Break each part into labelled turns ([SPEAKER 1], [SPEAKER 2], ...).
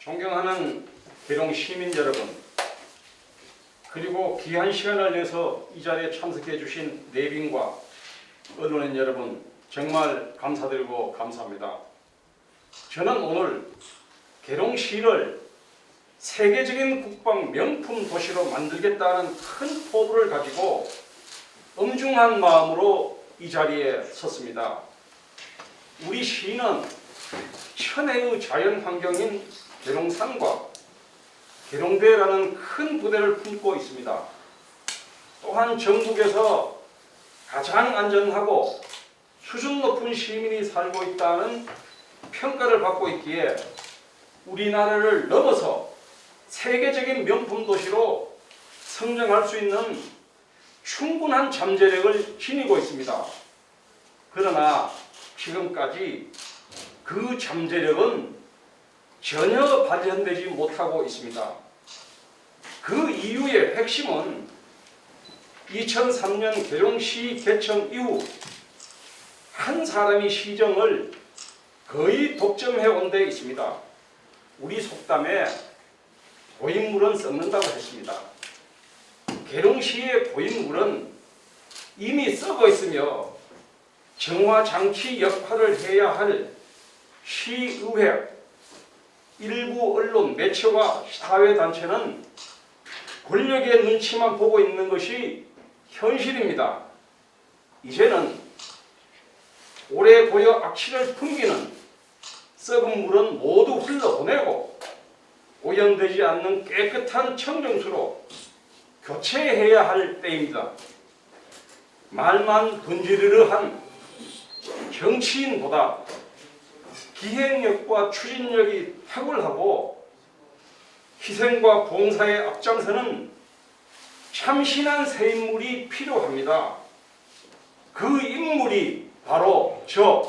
[SPEAKER 1] 존경하는 계룡 시민 여러분, 그리고 귀한 시간을 내서 이 자리에 참석해 주신 내빈과 언론인 여러분, 정말 감사드리고 감사합니다. 저는 오늘 계룡시를 세계적인 국방 명품 도시로 만들겠다는 큰 포부를 가지고 엄중한 마음으로 이 자리에 섰습니다. 우리 시는 천혜의 자연 환경인 계룡산과 계룡대라는 큰 부대를 품고 있습니다. 또한 전국에서 가장 안전하고 수준 높은 시민이 살고 있다는 평가를 받고 있기에 우리나라를 넘어서 세계적인 명품 도시로 성장할 수 있는 충분한 잠재력을 지니고 있습니다. 그러나 지금까지 그 잠재력은 전혀 발현되지 못하고 있습니다. 그 이유의 핵심은 2003년 계룡시 개청 이후 한 사람이 시정을 거의 독점해 온 데 있습니다. 우리 속담에 고인물은 썩는다고 했습니다. 계룡시의 고인물은 이미 썩어 있으며 정화장치 역할을 해야 할 시의회, 일부 언론, 매체와 사회단체는 권력의 눈치만 보고 있는 것이 현실입니다. 이제는 오래 고여 악취를 풍기는 썩은 물은 모두 흘러보내고 오염되지 않는 깨끗한 청정수로 교체해야 할 때입니다. 말만 던지르르한 정치인보다 기획력과 추진력이 탁월하고 희생과 봉사에 앞장서는 참신한 새 인물이 필요합니다. 그 인물이 바로 저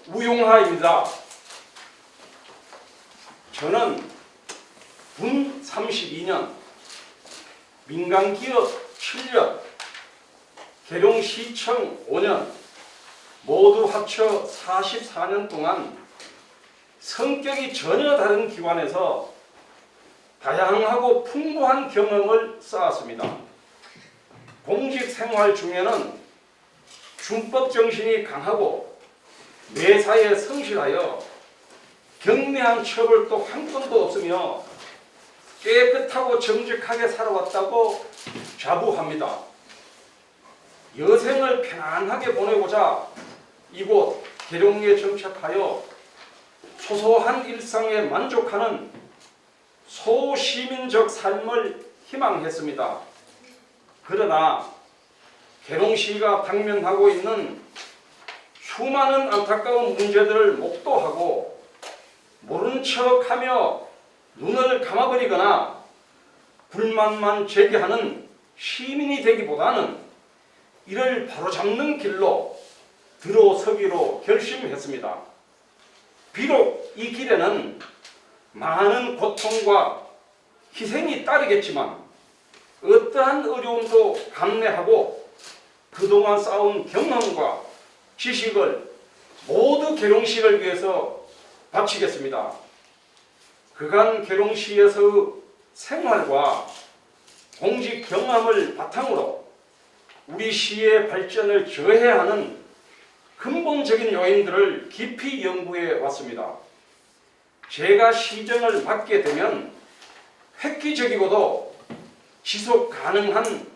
[SPEAKER 1] 우용하입니다. 저는 군 32년, 민간기업 7년, 계룡시청 5년, 모두 합쳐 44년 동안 성격이 전혀 다른 기관에서 다양하고 풍부한 경험을 쌓았습니다. 공직 생활 중에는 준법 정신이 강하고 매사에 성실하여 경미한 처벌도 한 건도 없으며 깨끗하고 정직하게 살아왔다고 자부합니다. 여생을 편안하게 보내고자 이곳 계룡에 정착하여 소소한 일상에 만족하는 소시민적 삶을 희망했습니다. 그러나 계룡시가 당면하고 있는 수많은 안타까운 문제들을 목도하고 모른 척하며 눈을 감아버리거나 불만만 제기하는 시민이 되기보다는 이를 바로잡는 길로 들어서기로 결심했습니다. 비록 이 길에는 많은 고통과 희생이 따르겠지만 어떠한 어려움도 감내하고 그동안 쌓은 경험과 지식을 모두 계룡시를 위해서 바치겠습니다. 그간 계룡시에서의 생활과 공직 경험을 바탕으로 우리 시의 발전을 저해하는 근본적인 요인들을 깊이 연구해 왔습니다. 제가 시정을 맡게 되면 획기적이고도 지속 가능한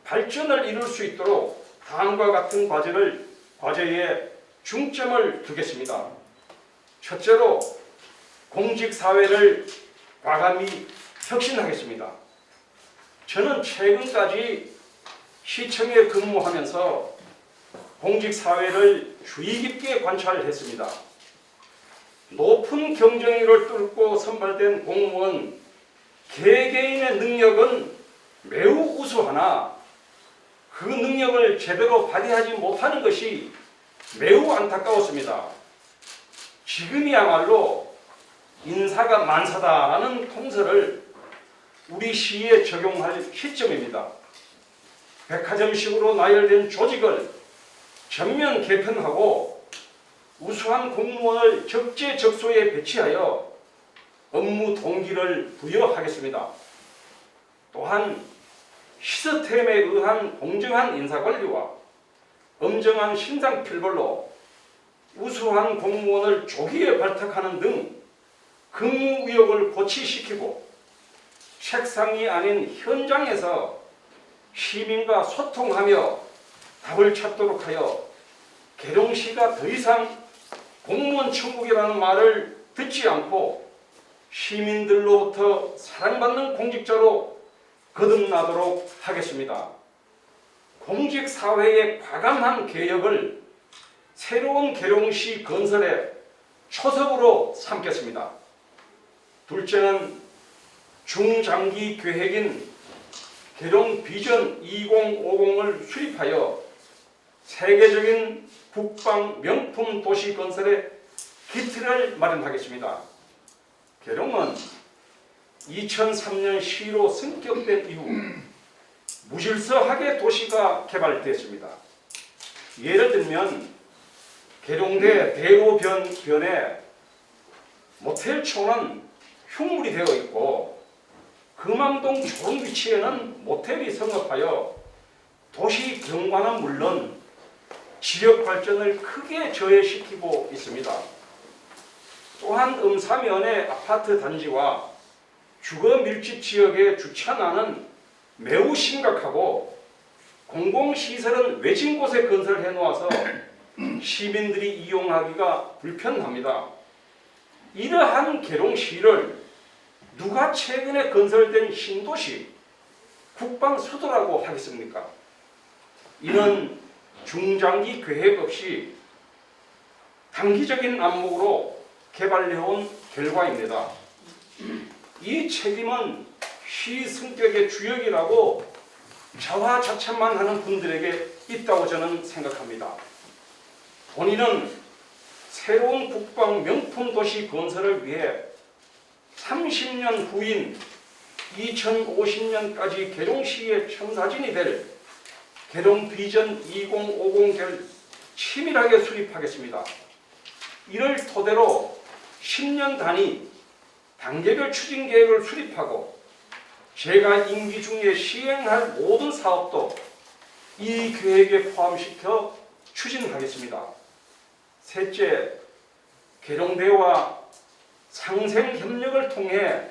[SPEAKER 1] 발전을 이룰 수 있도록 다음과 같은 과제에 중점을 두겠습니다. 첫째로 공직사회를 과감히 혁신하겠습니다. 저는 최근까지 시청에 근무하면서 공직사회를 주의 깊게 관찰했습니다. 높은 경쟁률을 뚫고 선발된 공무원 개개인의 능력은 매우 우수하나 그 능력을 제대로 발휘하지 못하는 것이 매우 안타까웠습니다. 지금이야말로 인사가 만사다라는 통설을 우리 시에 적용할 시점입니다. 백화점식으로 나열된 조직을 전면 개편하고 우수한 공무원을 적재적소에 배치하여 업무 동기를 부여하겠습니다. 또한 시스템에 의한 공정한 인사관리와 엄정한 신상필벌로 우수한 공무원을 조기에 발탁하는 등 근무 의욕을 고취시키고 책상이 아닌 현장에서 시민과 소통하며 답을 찾도록 하여 계룡시가 더 이상 공무원 천국이라는 말을 듣지 않고 시민들로부터 사랑받는 공직자로 거듭나도록 하겠습니다. 공직사회의 과감한 개혁을 새로운 계룡시 건설의 초석으로 삼겠습니다. 둘째는 중장기 계획인 계룡 비전 2050을 수립하여 세계적인 국방 명품 도시 건설의 기틀을 마련하겠습니다. 계룡은 2003년 시로 승격된 이후 무질서하게 도시가 개발되었습니다. 예를 들면 계룡대 대로변에 모텔촌은 흉물이 되어 있고 금암동 초롱 위치에는 모텔이 성업하여 도시 경관은 물론 지역 발전을 크게 저해시키고 있습니다. 또한 음사면의 아파트 단지와 주거 밀집 지역의 주차난은 매우 심각하고 공공시설은 외진 곳에 건설해 놓아서 시민들이 이용하기가 불편합니다. 이러한 계룡시를 누가 최근에 건설된 신도시 국방수도라고 하겠습니까? 이는 중장기 계획 없이 단기적인 안목으로 개발해온 결과입니다. 이 책임은 시 승격의 주역이라고 자화자찬만 하는 분들에게 있다고 저는 생각합니다. 본인은 새로운 국방 명품 도시 건설을 위해 30년 후인 2050년까지 계룡시의 청사진이 될 계룡 비전 2050을 치밀하게 수립하겠습니다. 이를 토대로 10년 단위 단계별 추진 계획을 수립하고 제가 임기 중에 시행할 모든 사업도 이 계획에 포함시켜 추진하겠습니다. 셋째, 계룡대와 상생 협력을 통해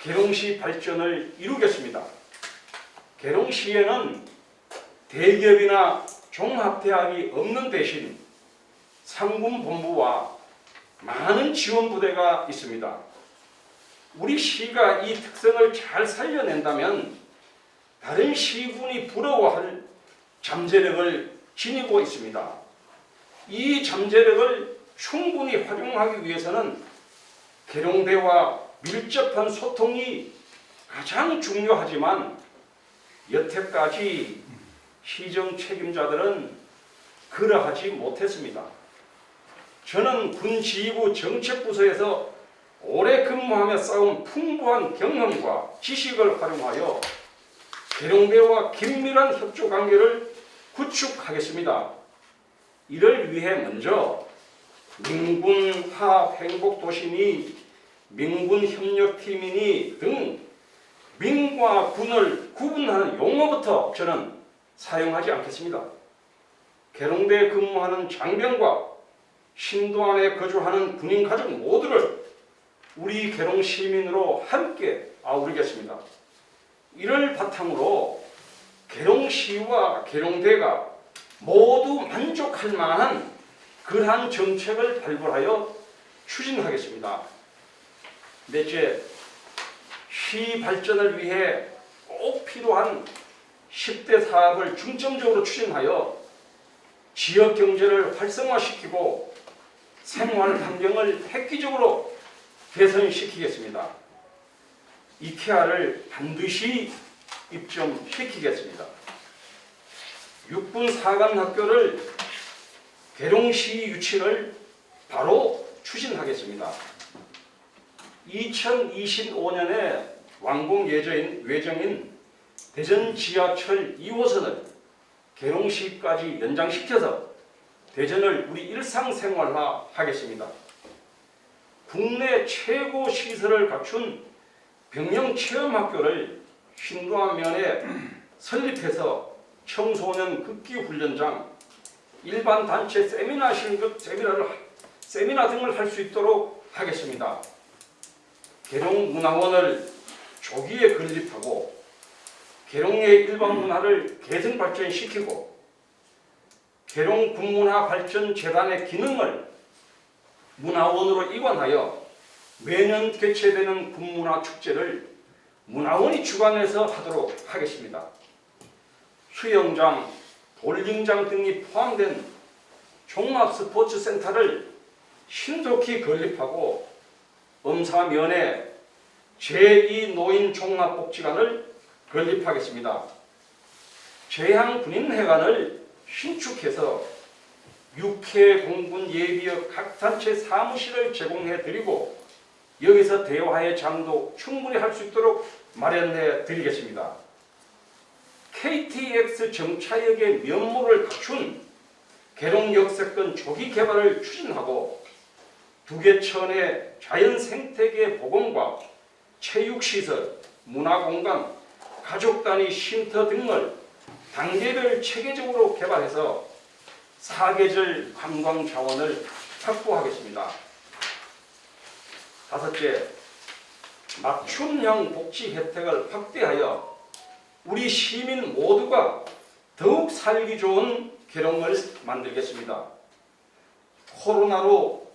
[SPEAKER 1] 계룡시 발전을 이루겠습니다. 계룡시에는 대기업이나 종합대학이 없는 대신 상군본부와 많은 지원부대가 있습니다. 우리 시가 이 특성을 잘 살려낸다면 다른 시군이 부러워할 잠재력을 지니고 있습니다. 이 잠재력을 충분히 활용하기 위해서는 계룡대와 밀접한 소통이 가장 중요하지만 여태까지 시정 책임자들은 그러하지 못했습니다. 저는 군지휘부 정책부서에서 오래 근무하며 쌓은 풍부한 경험과 지식을 활용하여 계룡대와 긴밀한 협조 관계를 구축하겠습니다. 이를 위해 먼저 민군화행복도시니 민군협력팀이니 등 민과 군을 구분하는 용어부터 저는 사용하지 않겠습니다. 계룡대에 근무하는 장병과 신도 안에 거주하는 군인 가족 모두를 우리 계룡 시민으로 함께 아우르겠습니다. 이를 바탕으로 계룡시와 계룡대가 모두 만족할 만한 그러한 정책을 발굴하여 추진하겠습니다. 넷째, 시 발전을 위해 꼭 필요한 10대 사업을 중점적으로 추진하여 지역 경제를 활성화시키고 생활 환경을 획기적으로 개선시키겠습니다. 이케아를 반드시 입점시키겠습니다. 육군 사관학교를 계룡시 유치를 바로 추진하겠습니다. 2025년에 완공 예정인 대전 지하철 2호선을 계룡시까지 연장시켜서 대전을 우리 일상생활화 하겠습니다. 국내 최고 시설을 갖춘 병영체험학교를 51면에 설립해서 청소년 극기훈련장, 일반 단체 세미나 등을 할 수 있도록 하겠습니다. 계룡문화원을 조기에 건립하고 계룡의 일반 문화를 개선 발전시키고 계룡군문화발전재단의 기능을 문화원으로 이관하여 매년 개최되는 군문화축제를 문화원이 주관해서 하도록 하겠습니다. 수영장, 볼링장 등이 포함된 종합스포츠센터를 신속히 건립하고 엄사면에 제2노인종합복지관을 건립하겠습니다. 제향군인회관을 신축해서 육해 공군 예비역 각 단체 사무실을 제공해 드리고 여기서 대화의 장도 충분히 할 수 있도록 마련해 드리겠습니다. KTX 정차역의 면모를 갖춘 계룡역세권 조기 개발을 추진하고 두개천의 자연 생태계 복원과 체육시설, 문화공간, 가족단위 쉼터 등을 단계별 체계적으로 개발해서 사계절 관광 자원을 확보하겠습니다. 다섯째, 맞춤형 복지 혜택을 확대하여 우리 시민 모두가 더욱 살기 좋은 계룡을 만들겠습니다. 코로나로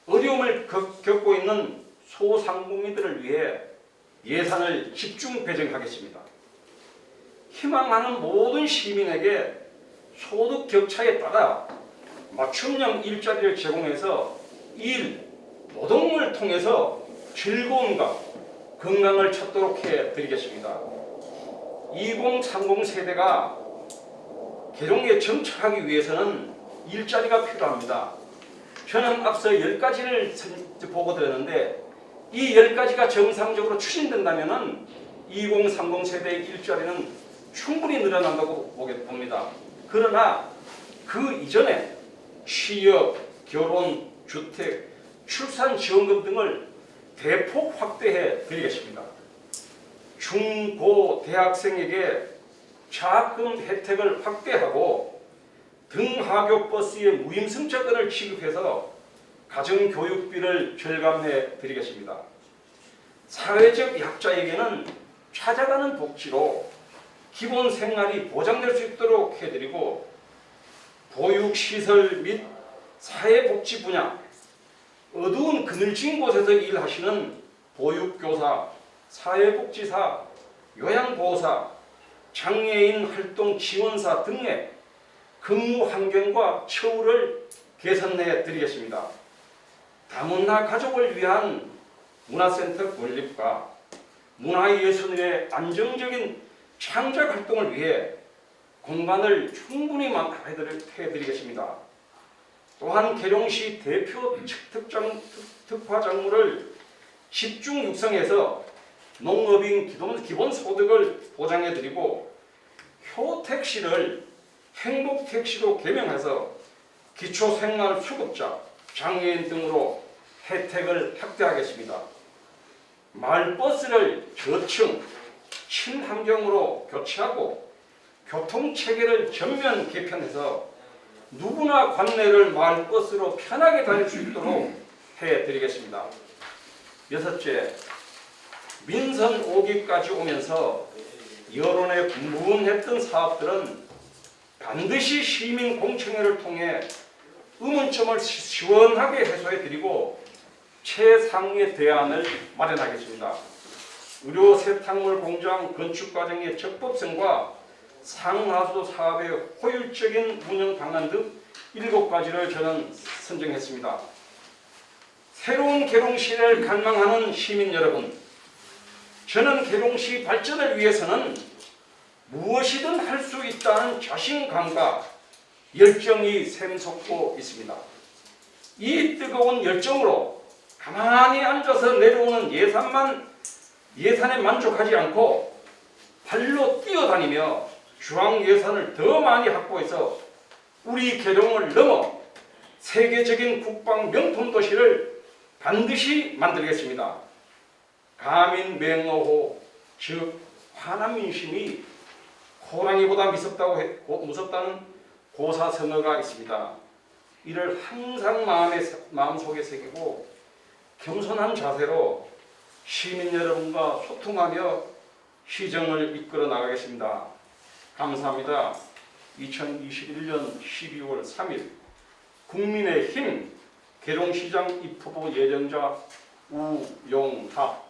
[SPEAKER 1] 어려움을 겪고 있는 소상공인들을 위해 예산을 집중 배정하겠습니다. 희망하는 모든 시민에게 소득 격차에 따라 맞춤형 일자리를 제공해서 노동을 통해서 즐거움과 건강을 찾도록 해드리겠습니다. 2030 세대가 계룡에 정착하기 위해서는 일자리가 필요합니다. 저는 앞서 10가지를 보고 드렸는데 이 10가지가 정상적으로 추진된다면 2030 세대의 일자리는 충분히 늘어난다고 봅니다. 그러나 그 이전에 취업, 결혼, 주택, 출산 지원금 등을 대폭 확대해 드리겠습니다. 중, 고, 대학생에게 장학금 혜택을 확대하고 등하교 버스의 무임승차권을 지급해서 가정교육비를 절감해 드리겠습니다. 사회적 약자에게는 찾아가는 복지로 기본 생활이 보장될 수 있도록 해드리고 보육시설 및 사회복지 분야, 어두운 그늘진 곳에서 일하시는 보육교사, 사회복지사, 요양보호사, 장애인 활동 지원사 등의 근무 환경과 처우를 개선해 드리겠습니다. 다문화 가족을 위한 문화센터 건립과 문화예술의 안정적인 창작 활동을 위해 공간을 충분히 해드리겠습니다. 또한 계룡시 대표 특화작물을 집중 육성해서 농업인 기본소득을 보장해드리고 효택시를 행복택시로 개명해서 기초생활수급자, 장애인 등으로 혜택을 확대하겠습니다. 마을버스를 저층, 친환경으로 교체하고 교통체계를 전면 개편해서 누구나 관내를 마을버스로 편하게 다닐 수 있도록 해드리겠습니다. 여섯째, 민선 5기까지 오면서 여론에 분분했던 사업들은 반드시 시민 공청회를 통해 의문점을 시원하게 해소해드리고 최상의 대안을 마련하겠습니다. 의료 세탁물 공장 건축 과정의 적법성과 상하수 사업의 효율적인 운영 방안 등 7가지를 저는 선정했습니다. 새로운 계룡시를 갈망하는 시민 여러분, 저는 계룡시 발전을 위해서는 무엇이든 할 수 있다는 자신감과 열정이 샘솟고 있습니다. 이 뜨거운 열정으로 가만히 앉아서 내려오는 예산에 만족하지 않고 발로 뛰어다니며 중앙 예산을 더 많이 확보해서 우리 계룡을 넘어 세계적인 국방 명품 도시를 반드시 만들겠습니다. 가민맹어호, 즉 화난 민심이 호랑이보다 무섭다는 고사성어가 있습니다. 이를 항상 마음속에 새기고 겸손한 자세로 시민 여러분과 소통하며 시정을 이끌어 나가겠습니다. 감사합니다. 2021년 12월 3일 국민의힘 계룡시장 입후보 예정자 우용하